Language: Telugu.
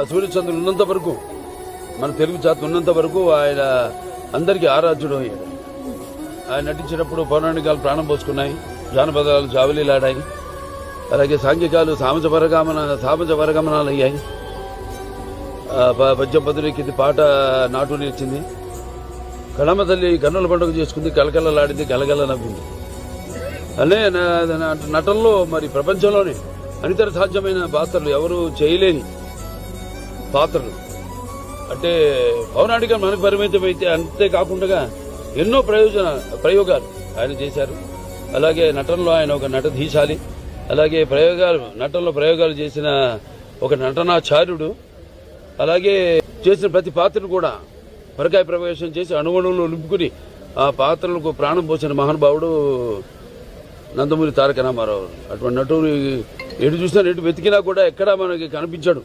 సూర్యచంద్రులు ఉన్నంత వరకు, మన తెలుగు జాతి ఉన్నంత వరకు ఆయన అందరికీ ఆరాధ్యుడు అయ్యాడు. ఆయన నటించినప్పుడు పౌరాణికాలు ప్రాణం పోసుకున్నాయి, జానపదాలు జావలీలాడాయి, అలాగే సాంఘికాలు సామాజ పరగమనాలు అయ్యాయి. పద్యం పదులెక్కింది, పాట నాటు నిలిచింది, కళమ్మ తల్లి కన్నుల పండుగ చేసుకుంది, కలకలలాడింది, గలగల నవ్వింది. అనే నటనలో మరి ప్రపంచంలోనే అనితర సాధ్యమైన పాత్రలు ఎవరు చేయలేని పాత్రలు. అంటే పౌరాణికం మనకు పరిమితమైతే అంతేకాకుండా ఎన్నో ప్రయోగాలు ఆయన చేశారు. అలాగే నటనలో ఆయన ఒక నటధీశాలి. అలాగే నటనలో ప్రయోగాలు చేసిన ఒక నటనాచార్యుడు. అలాగే చేసిన ప్రతి పాత్రను కూడా పరకాయ ప్రవేశం చేసి అణువణువులు నింపుకుని ఆ పాత్రలకు ప్రాణం పోసిన మహానుభావుడు నందమూరి తారక రామారావు. అటువంటి నటుడు ఎటు చూసినా ఎటు వెతికినా కూడా ఎక్కడా మనకి కనిపించాడు.